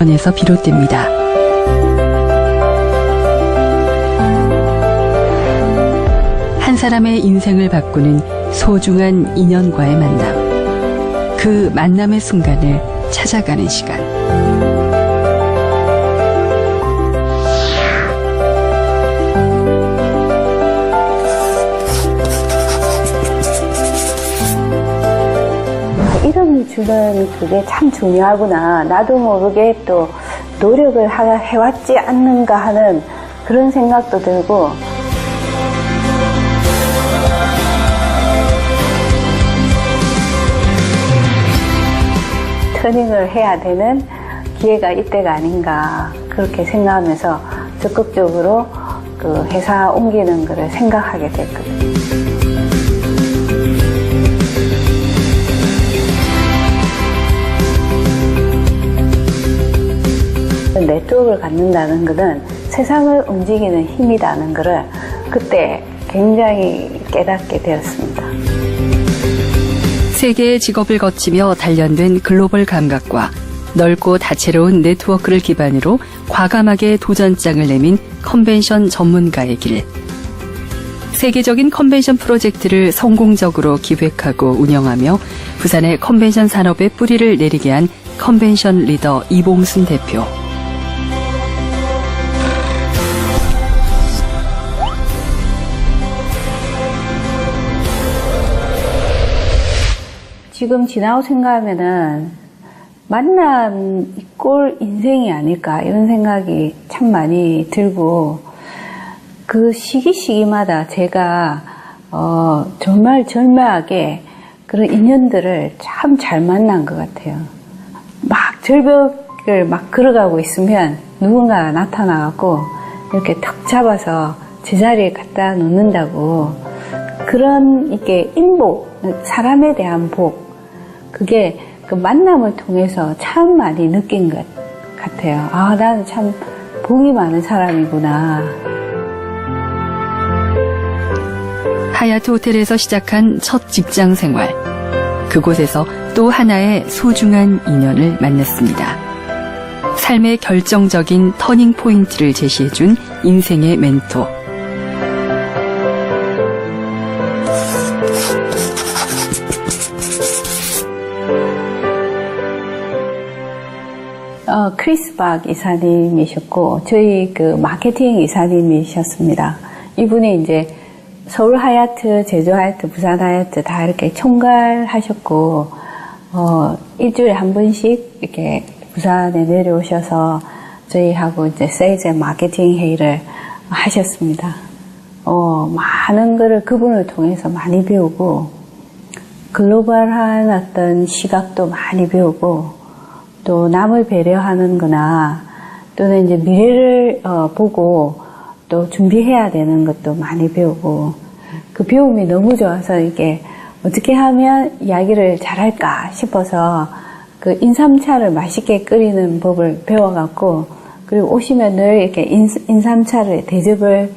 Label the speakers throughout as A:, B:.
A: 에서 비롯됩니다. 한 사람의 인생을 바꾸는 소중한 인연과의 만남. 그 만남의 순간을 찾아가는 시간.
B: 이름을 주는 그게 참 중요하구나. 나도 모르게 또 노력을 해왔지 않는가 하는 그런 생각도 들고, 터닝을 해야 되는 기회가 이때가 아닌가 그렇게 생각하면서 적극적으로 그 회사 옮기는 것을 생각하게 됐거든요. 네트워크를 갖는다는 것은 세상을 움직이는 힘이라는 것을 그때 굉장히 깨닫게 되었습니다.
A: 세계의 직업을 거치며 단련된 글로벌 감각과 넓고 다채로운 네트워크를 기반으로 과감하게 도전장을 내민 컨벤션 전문가의 길. 세계적인 컨벤션 프로젝트를 성공적으로 기획하고 운영하며 부산의 컨벤션 산업의 뿌리를 내리게 한 컨벤션 리더 이봉순 대표.
B: 지금 지나고 생각하면은 만남 꼴 인생이 아닐까 이런 생각이 참 많이 들고, 그 시기마다 제가 정말 절묘하게 그런 인연들을 참 잘 만난 것 같아요. 막 절벽을 막 걸어가고 있으면 누군가가 나타나갖고 이렇게 턱 잡아서 제자리에 갖다 놓는다고, 그런 이게 인복, 사람에 대한 복, 그게 그 만남을 통해서 참 많이 느낀 것 같아요. 아, 나는 참 복이 많은 사람이구나.
A: 하얏트 호텔에서 시작한 첫 직장 생활. 그곳에서 또 하나의 소중한 인연을 만났습니다. 삶의 결정적인 터닝 포인트를 제시해준 인생의 멘토.
B: 크리스 박 이사님이셨고, 저희 그 마케팅 이사님이셨습니다. 이분이 이제 서울 하얏트, 제주 하얏트, 부산 하얏트 다 이렇게 총괄하셨고, 일주일에 한 번씩 이렇게 부산에 내려오셔서 저희하고 이제 세일즈 앤 마케팅 회의를 하셨습니다. 많은 거를 그분을 통해서 많이 배우고, 글로벌한 어떤 시각도 많이 배우고, 또 남을 배려하는 거나 또는 이제 미래를 보고 또 준비해야 되는 것도 많이 배우고, 그 배움이 너무 좋아서 이게 어떻게 하면 이야기를 잘할까 싶어서 그 인삼차를 맛있게 끓이는 법을 배워갖고, 그리고 오시면 늘 이렇게 인삼차를 대접을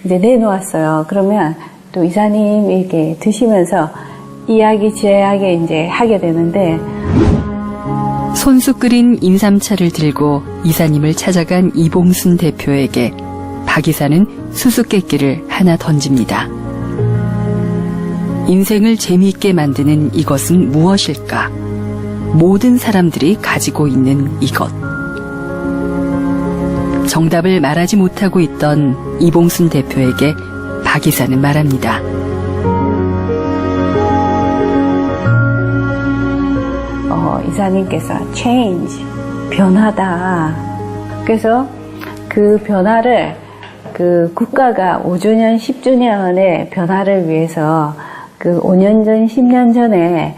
B: 이제 내놓았어요. 그러면 또 이사님이 이렇게 드시면서 이야기지하게 이제 하게 되는데,
A: 손수 끓인 인삼차를 들고 이사님을 찾아간 이봉순 대표에게 박 이사는 수수께끼를 하나 던집니다. 인생을 재미있게 만드는 이것은 무엇일까? 모든 사람들이 가지고 있는 이것. 정답을 말하지 못하고 있던 이봉순 대표에게 박 이사는 말합니다.
B: 이사님께서 change, 변화다. 그래서 그 변화를 그 국가가 5주년, 10주년의 변화를 위해서 그 5년 전, 10년 전에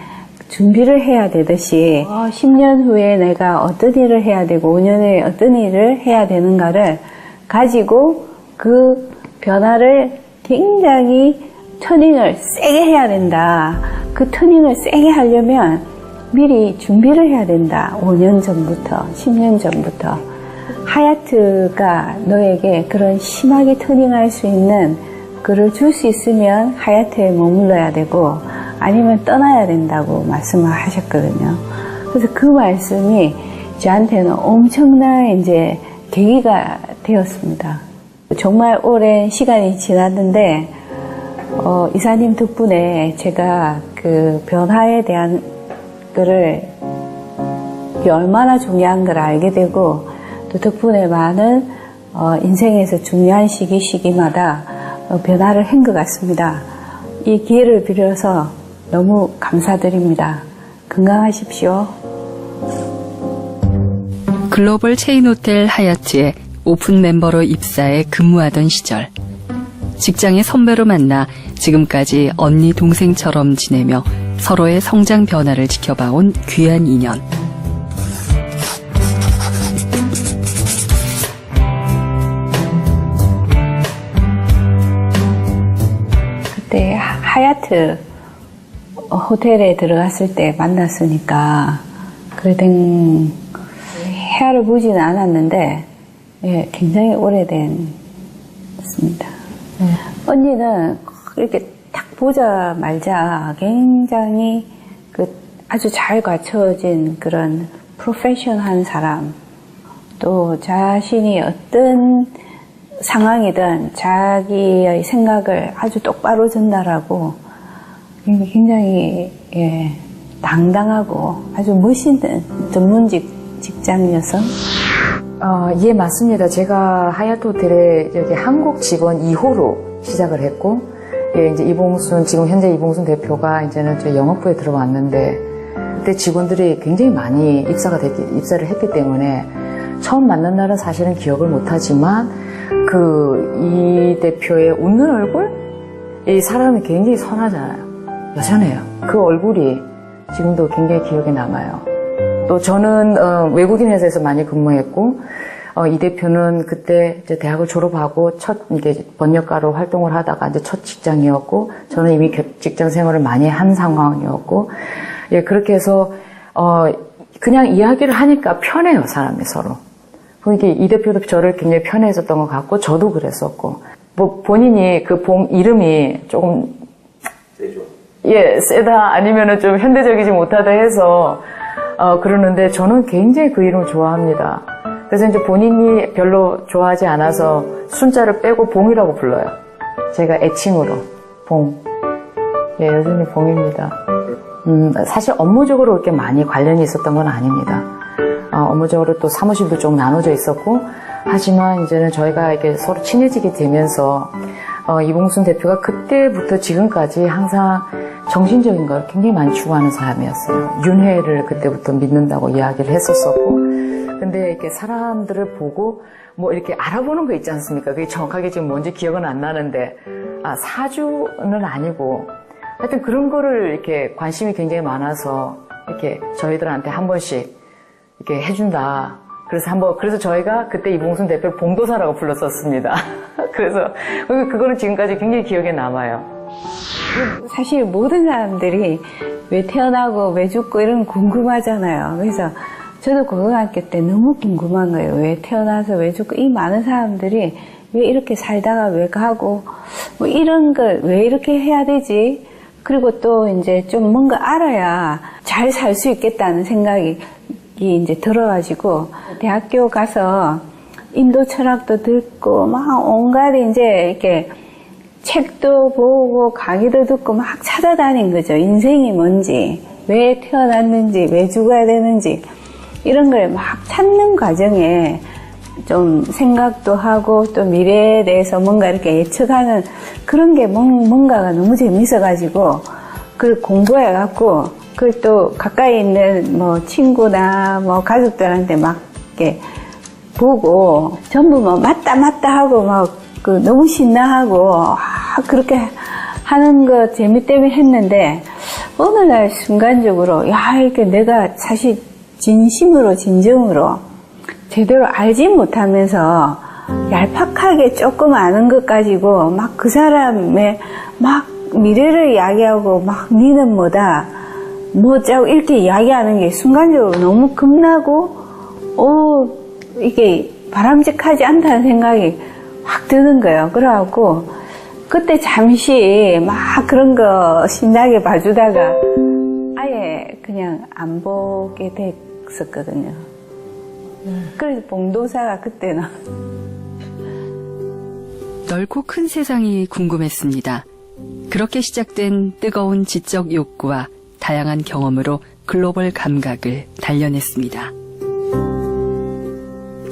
B: 준비를 해야 되듯이 10년 후에 내가 어떤 일을 해야 되고 5년 후에 어떤 일을 해야 되는가를 가지고 그 변화를 굉장히 터닝을 세게 해야 된다. 그 터닝을 세게 하려면 미리 준비를 해야 된다. 5년 전부터, 10년 전부터. 하얏트가 너에게 그런 심하게 터닝할 수 있는 그를 줄 수 있으면 하얏트에 머물러야 되고 아니면 떠나야 된다고 말씀을 하셨거든요. 그래서 그 말씀이 저한테는 엄청난 이제 계기가 되었습니다. 정말 오랜 시간이 지났는데 이사님 덕분에 제가 그 변화에 대한 거를 이게 얼마나 중요한 걸 알게 되고 또 덕분에 많은 인생에서 중요한 시기마다 변화를 한 것 같습니다. 이 기회를 빌어서 너무 감사드립니다. 건강하십시오.
A: 글로벌 체인 호텔 하얏트에 오픈 멤버로 입사해 근무하던 시절 직장의 선배로 만나 지금까지 언니 동생처럼 지내며 서로의 성장 변화를 지켜봐온 귀한 인연.
B: 그때 하얏트 호텔에 들어갔을 때 만났으니까 그래도 헤아려 보지는 않았는데 예, 굉장히 오래됐습니다. 언니는 이렇게 딱 보자마자 굉장히 아주 잘 갖춰진 그런 프로페셔널한 사람, 또 자신이 어떤 상황이든 자기의 생각을 아주 똑바로 전달하고 굉장히 예, 당당하고 아주 멋있는 전문직 직장 여성.
C: 예, 맞습니다. 제가 하얏트 호텔에 여기 한국 직원 2호로 시작을 했고, 예, 이제 지금 현재 이봉순 대표가 이제는 저희 영업부에 들어왔는데, 그때 직원들이 굉장히 많이 입사를 했기 때문에, 처음 만난 날은 사실은 기억을 못하지만, 이 대표의 웃는 얼굴? 이 사람이 굉장히 선하잖아요. 여전해요. 그 얼굴이 지금도 굉장히 기억에 남아요. 또 저는 외국인 회사에서 많이 근무했고 이 대표는 그때 이제 대학을 졸업하고 첫 이제 번역가로 활동을 하다가 이제 첫 직장이었고 저는 이미 직장 생활을 많이 한 상황이었고 예 그렇게 해서 그냥 이야기를 하니까 편해요 사람이 서로. 그러니까 이 대표도 저를 굉장히 편해했었던 것 같고 저도 그랬었고 뭐 본인이 그 이름이 조금 예 세다 아니면은 좀 현대적이지 못하다 해서 그러는데 저는 굉장히 그 이름을 좋아합니다. 그래서 이제 본인이 별로 좋아하지 않아서 순자를 빼고 봉이라고 불러요. 제가 애칭으로 봉. 예, 여전히 봉입니다. 사실 업무적으로 그렇게 많이 관련이 있었던 건 아닙니다. 업무적으로 또 사무실도 좀 나눠져 있었고 하지만 이제는 저희가 이렇게 서로 친해지게 되면서 이봉순 대표가 그때부터 지금까지 항상 정신적인 걸 굉장히 많이 추구하는 사람이었어요. 윤회를 그때부터 믿는다고 이야기를 했었었고 근데 이렇게 사람들을 보고 뭐 이렇게 알아보는 거 있지 않습니까? 그게 정확하게 지금 뭔지 기억은 안 나는데 사주는 아니고 하여튼 그런 거를 이렇게 관심이 굉장히 많아서 이렇게 저희들한테 한 번씩 이렇게 해준다. 그래서 저희가 그때 이봉순 대표를 봉도사라고 불렀었습니다. 그래서 그거는 지금까지 굉장히 기억에 남아요.
B: 사실 모든 사람들이 왜 태어나고 왜 죽고 이런 거 궁금하잖아요. 그래서 저도 고등학교 때 너무 궁금한 거예요. 왜 태어나서 왜 죽고 이 많은 사람들이 왜 이렇게 살다가 왜 가고 뭐 이런 걸 왜 이렇게 해야 되지? 그리고 또 이제 좀 뭔가 알아야 잘 살 수 있겠다는 생각이 이제 들어가지고 대학교 가서 인도 철학도 듣고 막 온갖 이제 이렇게 책도 보고 강의도 듣고 막 찾아다닌 거죠. 인생이 뭔지, 왜 태어났는지, 왜 죽어야 되는지 이런 걸 막 찾는 과정에 좀 생각도 하고 또 미래에 대해서 뭔가 이렇게 예측하는 그런 게 뭔가가 너무 재밌어가지고 그걸 공부해갖고 그걸 또 가까이 있는 뭐 친구나 뭐 가족들한테 막 이렇게 보고 전부 뭐 맞다 하고 막 너무 신나하고 그렇게 하는 거 재미 때문에 했는데 어느 날 순간적으로 이렇게 내가 사실 진정으로 제대로 알지 못하면서 얄팍하게 조금 아는 것 가지고 막 그 사람의 막 미래를 이야기하고 막 니는 뭐다 뭐자고 이렇게 이야기하는 게 순간적으로 너무 겁나고 이게 바람직하지 않다는 생각이 확 드는 거예요. 그래갖고 그때 잠시 막 그런 거 신나게 봐주다가 아예 그냥 안 보게 됐었거든요. 그래서 봉도사가 그때는
A: 넓고 큰 세상이 궁금했습니다. 그렇게 시작된 뜨거운 지적 욕구와 다양한 경험으로 글로벌 감각을 단련했습니다.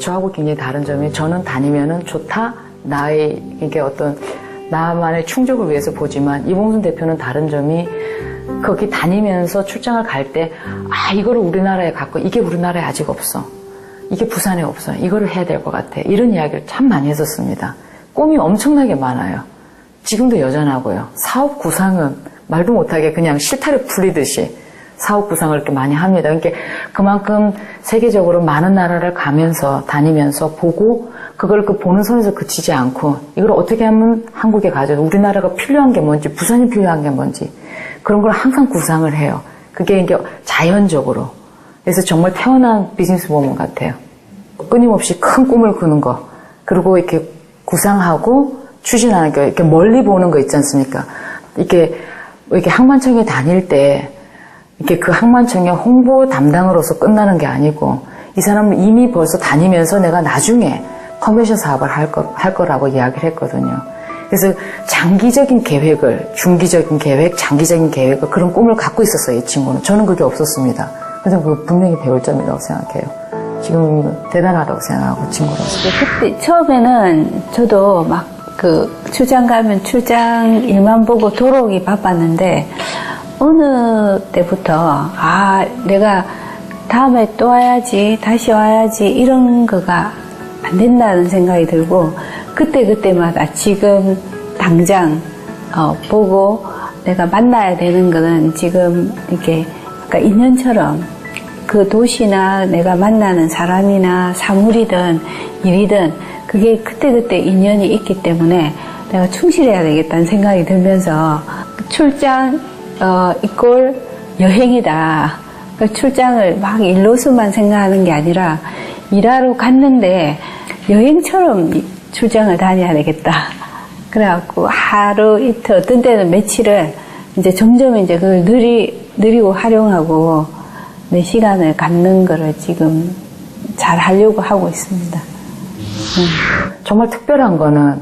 C: 저하고 굉장히 다른 점이 저는 다니면은 좋다, 나의 이게 어떤 나만의 충족을 위해서 보지만 이봉순 대표는 다른 점이 거기 다니면서 출장을 갈 때 이거를 우리나라에 갖고 이게 우리나라에 아직 없어. 이게 부산에 없어. 이거를 해야 될 것 같아. 이런 이야기를 참 많이 했었습니다. 꿈이 엄청나게 많아요. 지금도 여전하고요. 사업 구상은 말도 못하게 그냥 실타래 풀리듯이 사업 구상을 이렇게 많이 합니다. 그러니까 그만큼 세계적으로 많은 나라를 가면서 다니면서 보고 그걸 그 보는 선에서 그치지 않고 이걸 어떻게 하면 한국에 가져서 우리나라가 필요한 게 뭔지 부산이 필요한 게 뭔지 그런 걸 항상 구상을 해요. 그게 이게 자연적으로. 그래서 정말 태어난 비즈니스woman 같아요. 끊임없이 큰 꿈을 꾸는 거 그리고 이렇게 구상하고 추진하는 거 이렇게 멀리 보는 거 있지 않습니까? 이렇게 항만청에 다닐 때 이렇게 그 항만청의 홍보 담당으로서 끝나는 게 아니고 이 사람은 이미 벌써 다니면서 내가 나중에 컨벤션 사업을 할 거라고 이야기를 했거든요. 그래서 장기적인 계획을, 중기적인 계획, 장기적인 계획을 그런 꿈을 갖고 있었어요, 이 친구는. 저는 그게 없었습니다. 그래서 그거 분명히 배울 점이라고 생각해요. 지금 대단하다고 생각하고, 친구로서.
B: 그때 처음에는 저도 막 출장 가면 출장 일만 보고 돌아오기 바빴는데 어느 때부터 내가 다음에 또 와야지, 다시 와야지 이런 거가 안 된다는 생각이 들고 그때마다 지금 당장 보고 내가 만나야 되는 거는 지금 이렇게 아까 인연처럼 그 도시나 내가 만나는 사람이나 사물이든 일이든 그게 그때 인연이 있기 때문에 내가 충실해야 되겠다는 생각이 들면서 출장 이꼴 여행이다. 출장을 막 일로서만 생각하는 게 아니라 일하러 갔는데 여행처럼 출장을 다녀야 되겠다. 그래갖고 하루 이틀 어떤 때는 며칠을 이제 점점 이제 그걸 느리고 활용하고 내 시간을 갖는 거를 지금 잘 하려고 하고 있습니다.
C: 정말 특별한 거는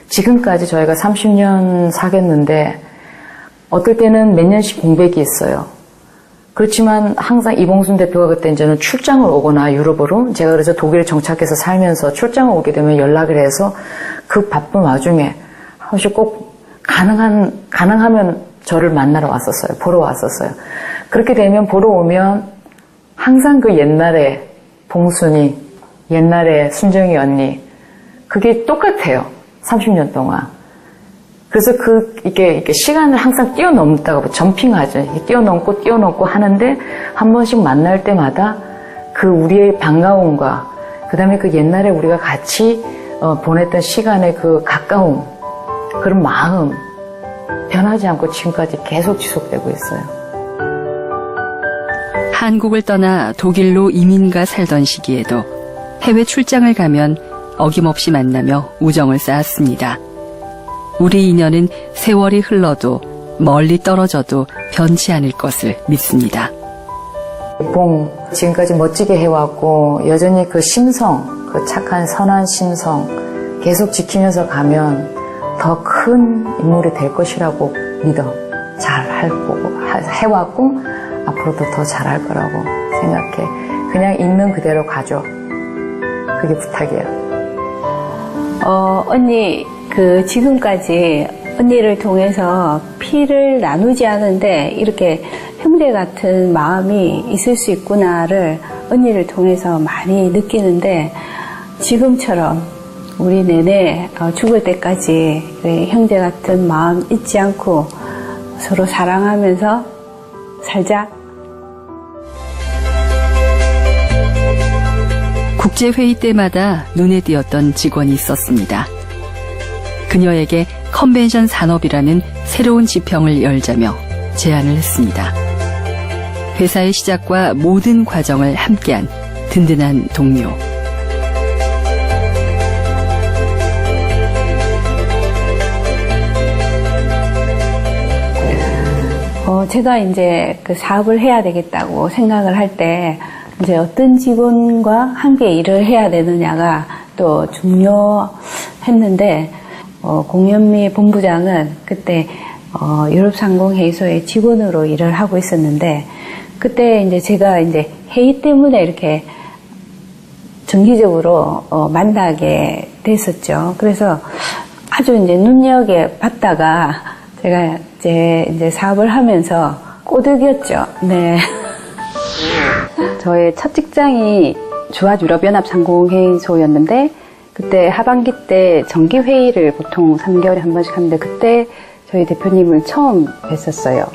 C: 지금까지 저희가 30년 사귀었는데 어떨 때는 몇 년씩 공백이 있어요. 그렇지만 항상 이봉순 대표가 그때 이제는 출장을 오거나 유럽으로 제가 그래서 독일에 정착해서 살면서 출장을 오게 되면 연락을 해서 그 바쁜 와중에 한 번씩 꼭 가능하면 저를 만나러 왔었어요. 보러 왔었어요. 그렇게 되면 보러 오면 항상 그 옛날에 봉순이, 옛날에 순정이 언니 그게 똑같아요. 30년 동안. 그래서 이게 시간을 항상 뛰어넘다가 점핑하죠. 뛰어넘고 하는데 한 번씩 만날 때마다 그 우리의 반가움과 그 다음에 그 옛날에 우리가 같이 보냈던 시간의 그 가까움, 그런 마음 변하지 않고 지금까지 계속 지속되고 있어요.
A: 한국을 떠나 독일로 이민가 살던 시기에도 해외 출장을 가면 어김없이 만나며 우정을 쌓았습니다. 우리 인연은 세월이 흘러도 멀리 떨어져도 변치 않을 것을 믿습니다.
C: 지금까지 멋지게 해왔고 여전히 그 심성, 그 착한 선한 심성 계속 지키면서 가면 더 큰 인물이 될 것이라고 믿어. 잘 해왔고 앞으로도 더 잘할 거라고 생각해. 그냥 있는 그대로 가줘. 그게 부탁이에요.
B: 언니 지금까지 언니를 통해서 피를 나누지 않은데 이렇게 형제 같은 마음이 있을 수 있구나를 언니를 통해서 많이 느끼는데 지금처럼 우리 내내 죽을 때까지 형제 같은 마음 잊지 않고 서로 사랑하면서 살자.
A: 국제회의 때마다 눈에 띄었던 직원이 있었습니다. 그녀에게 컨벤션 산업이라는 새로운 지평을 열자며 제안을 했습니다. 회사의 시작과 모든 과정을 함께한 든든한 동료.
B: 제가 이제 그 사업을 해야 되겠다고 생각을 할 때 이제 어떤 직원과 함께 일을 해야 되느냐가 또 중요했는데, 공연미 본부장은 그때 유럽상공회의소의 직원으로 일을 하고 있었는데, 그때 이제 제가 이제 회의 때문에 이렇게 정기적으로 만나게 됐었죠. 그래서 아주 이제 눈여겨봤다가 제가 이제 사업을 하면서 꼬드겼죠. 네.
D: 저의 첫 직장이 주한유럽연합상공회의소였는데 그때 하반기 때 정기회의를 보통 3개월에 한 번씩 하는데 그때 저희 대표님을 처음 뵀었어요.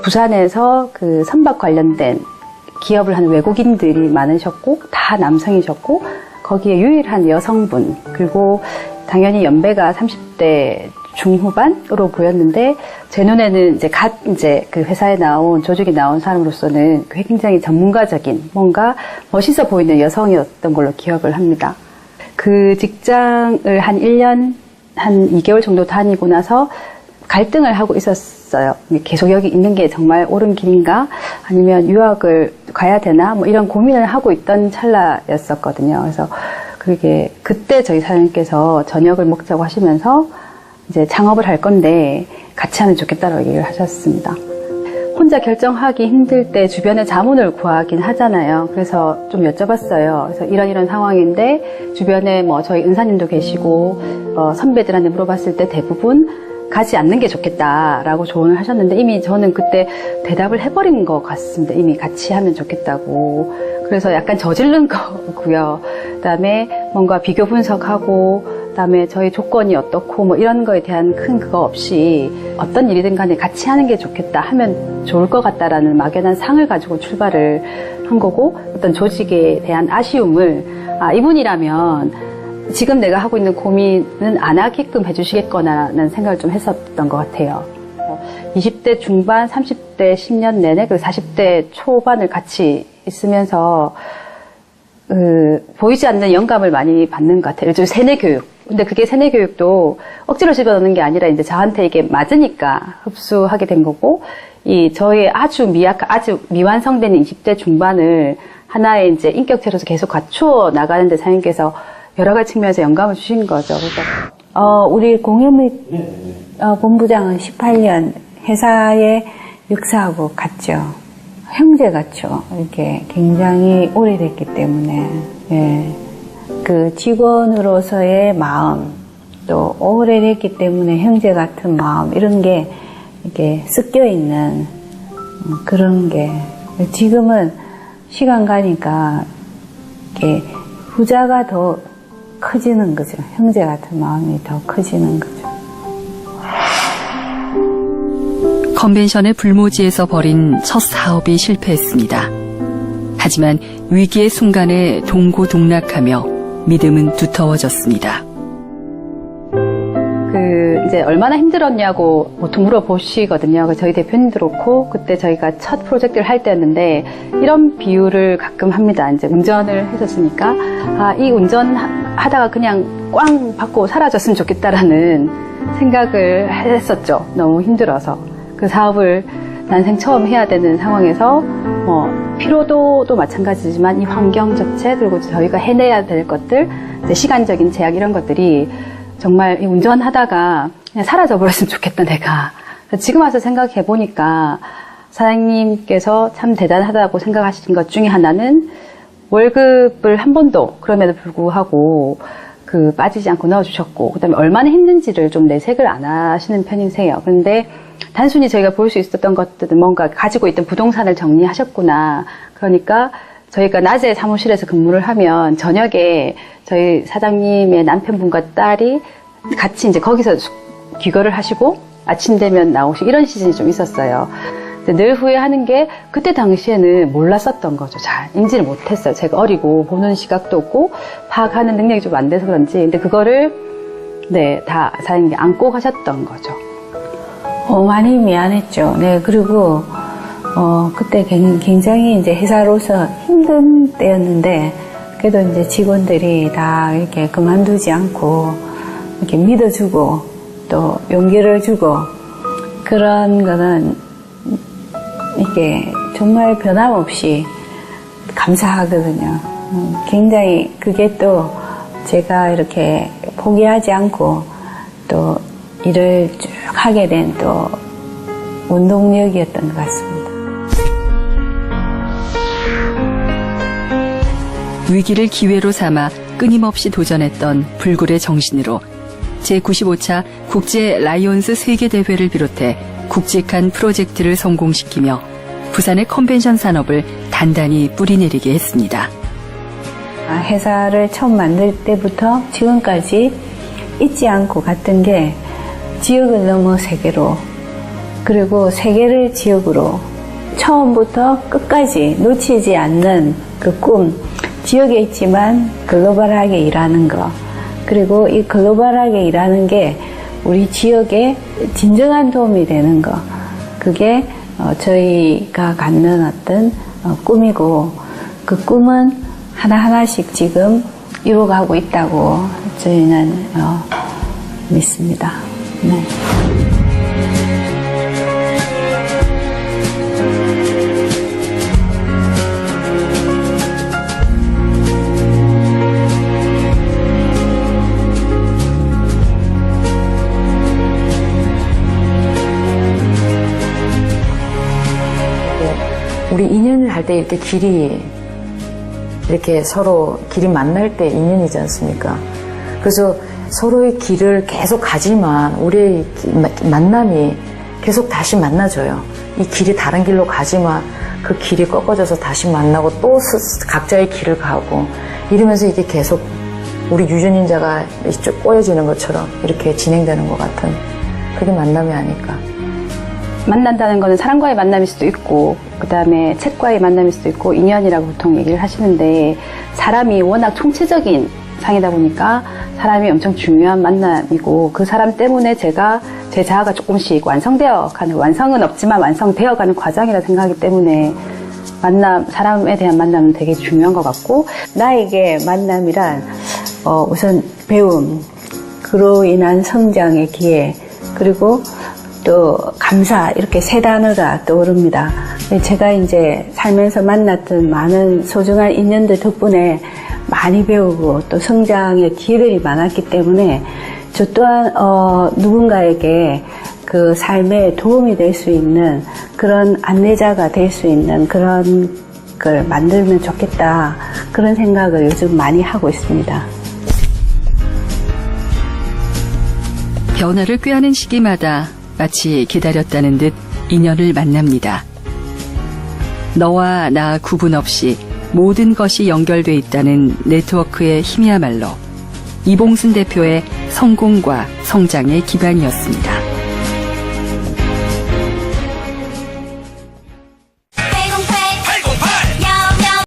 D: 부산에서 그 선박 관련된 기업을 하는 외국인들이 많으셨고 다 남성이셨고 거기에 유일한 여성분 그리고 당연히 연배가 30대 중후반으로 보였는데 제 눈에는 이제 그 회사에 나온 조직에 나온 사람으로서는 굉장히 전문가적인 뭔가 멋있어 보이는 여성이었던 걸로 기억을 합니다. 그 직장을 한 1년 한 2개월 정도 다니고 나서 갈등을 하고 있었어요. 계속 여기 있는 게 정말 옳은 길인가? 아니면 유학을 가야 되나? 뭐 이런 고민을 하고 있던 찰나였었거든요. 그래서 그때 저희 사장님께서 저녁을 먹자고 하시면서 이제 창업을 할 건데 같이 하면 좋겠다라고 얘기를 하셨습니다. 혼자 결정하기 힘들 때 주변에 자문을 구하긴 하잖아요. 그래서 좀 여쭤봤어요. 그래서 이런 상황인데 주변에 뭐 저희 은사님도 계시고 선배들한테 물어봤을 때 대부분 가지 않는 게 좋겠다라고 조언을 하셨는데 이미 저는 그때 대답을 해버린 것 같습니다. 이미 같이 하면 좋겠다고. 그래서 약간 저지른 거고요. 그다음에 뭔가 비교 분석하고 그다음에 저희 조건이 어떻고 뭐 이런 거에 대한 큰 그거 없이 어떤 일이든 간에 같이 하는 게 좋겠다 하면 좋을 것 같다라는 막연한 상을 가지고 출발을 한 거고 어떤 조직에 대한 아쉬움을 이분이라면 지금 내가 하고 있는 고민은 안 하게끔 해주시겠거나라는 생각을 좀 했었던 것 같아요. 20대 중반, 30대 10년 내내 그리고 40대 초반을 같이 있으면서 보이지 않는 영감을 많이 받는 것 같아요. 요즘 세뇌 교육. 근데 그게 세뇌 교육도 억지로 집어넣는 게 아니라 이제 저한테 이게 맞으니까 흡수하게 된 거고, 저의 아주 미완성된 20대 중반을 하나의 이제 인격체로서 계속 갖추어 나가는데 사장님께서 여러 가지 측면에서 영감을 주신 거죠. 그래서
B: 우리 공연미 본부장은 18년 회사에 육사하고 같죠. 형제 같죠. 이렇게 굉장히 오래됐기 때문에, 예. 그 직원으로서의 마음, 또 오래됐기 때문에 형제 같은 마음, 이런 게 이렇게 섞여 있는 그런 게, 지금은 시간 가니까 이렇게 후자가 더 커지는 거죠. 형제 같은 마음이 더 커지는 거죠.
A: 컨벤션의 불모지에서 벌인 첫 사업이 실패했습니다. 하지만 위기의 순간에 동고동락하며 믿음은 두터워졌습니다.
D: 이제 얼마나 힘들었냐고 보통 물어보시거든요. 저희 대표님도 그렇고 그때 저희가 첫 프로젝트를 할 때였는데 이런 비유를 가끔 합니다. 이제 운전을 했었으니까 이 운전하다가 그냥 꽝 받고 사라졌으면 좋겠다라는 생각을 했었죠. 너무 힘들어서. 그 사업을 난생 처음 해야 되는 상황에서 피로도도 마찬가지지만 이 환경 자체 그리고 저희가 해내야 될 것들, 이제 시간적인 제약 이런 것들이 정말 이 운전하다가 그냥 사라져 버렸으면 좋겠다 내가. 지금 와서 생각해 보니까 사장님께서 참 대단하다고 생각하시는 것 중에 하나는 월급을 한 번도 그럼에도 불구하고 빠지지 않고 넣어주셨고, 그다음에 얼마나 힘든지를 좀 내색을 안 하시는 편이세요. 그런데 단순히 저희가 볼 수 있었던 것들은 뭔가 가지고 있던 부동산을 정리하셨구나. 그러니까 저희가 낮에 사무실에서 근무를 하면 저녁에 저희 사장님의 남편분과 딸이 같이 이제 거기서 귀가를 하시고 아침 되면 나오시고 이런 시즌이 좀 있었어요. 늘 후회하는 게 그때 당시에는 몰랐었던 거죠. 잘 인지를 못했어요. 제가 어리고 보는 시각도 없고 파악하는 능력이 좀 안 돼서 그런지. 근데 그거를 다 사장님이 안고 가셨던 거죠.
B: 많이 미안했죠. 네, 그리고 그때 굉장히 이제 회사로서 힘든 때였는데 그래도 이제 직원들이 다 이렇게 그만두지 않고 이렇게 믿어주고 또 용기를 주고 그런 거는 이게 정말 변함없이 감사하거든요. 굉장히 그게 또 제가 이렇게 포기하지 않고 또 일을 쭉 하게 된 또 운동력이었던 것 같습니다.
A: 위기를 기회로 삼아 끊임없이 도전했던 불굴의 정신으로 제95차 국제 라이온스 세계대회를 비롯해 굵직한 프로젝트를 성공시키며 부산의 컨벤션 산업을 단단히 뿌리내리게 했습니다.
B: 회사를 처음 만들 때부터 지금까지 잊지 않고 갔던 게 지역을 넘어 세계로, 그리고 세계를 지역으로 처음부터 끝까지 놓치지 않는 그 꿈, 지역에 있지만 글로벌하게 일하는 거, 그리고 이 글로벌하게 일하는 게 우리 지역에 진정한 도움이 되는 거, 그게 저희가 갖는 어떤 꿈이고, 그 꿈은 하나하나씩 지금 이루어가고 있다고 저희는 믿습니다. 네.
C: 우리 인연을 할 때 이렇게 이렇게 서로 길이 만날 때 인연이지 않습니까? 그래서 서로의 길을 계속 가지만 우리의 만남이 계속 다시 만나줘요. 이 길이 다른 길로 가지만 그 길이 꺾어져서 다시 만나고 또 각자의 길을 가고 이러면서 이게 계속 우리 유전인자가 쭉 꼬여지는 것처럼 이렇게 진행되는 것 같은 그게 만남이 아닐까.
D: 만난다는 거는 사람과의 만남일 수도 있고 그다음에 책과의 만남일 수도 있고 인연이라고 보통 얘기를 하시는데 사람이 워낙 총체적인 상이다 보니까 사람이 엄청 중요한 만남이고 그 사람 때문에 제가 제 자아가 조금씩 완성되어 가는, 완성은 없지만 완성되어 가는 과정이라 생각하기 때문에 사람에 대한 만남은 되게 중요한 것 같고
B: 나에게 만남이란 우선 배움, 그로 인한 성장의 기회, 그리고 또 감사, 이렇게 세 단어가 떠오릅니다. 제가 이제 살면서 만났던 많은 소중한 인연들 덕분에 많이 배우고 또 성장의 기회들이 많았기 때문에 저 또한 누군가에게 그 삶에 도움이 될 수 있는 그런 안내자가 될 수 있는 그런 걸 만들면 좋겠다, 그런 생각을 요즘 많이 하고 있습니다.
A: 변화를 꾀하는 시기마다 마치 기다렸다는 듯 인연을 만납니다. 너와 나 구분 없이 모든 것이 연결돼 있다는 네트워크의 힘이야말로 이봉순 대표의 성공과 성장의 기반이었습니다.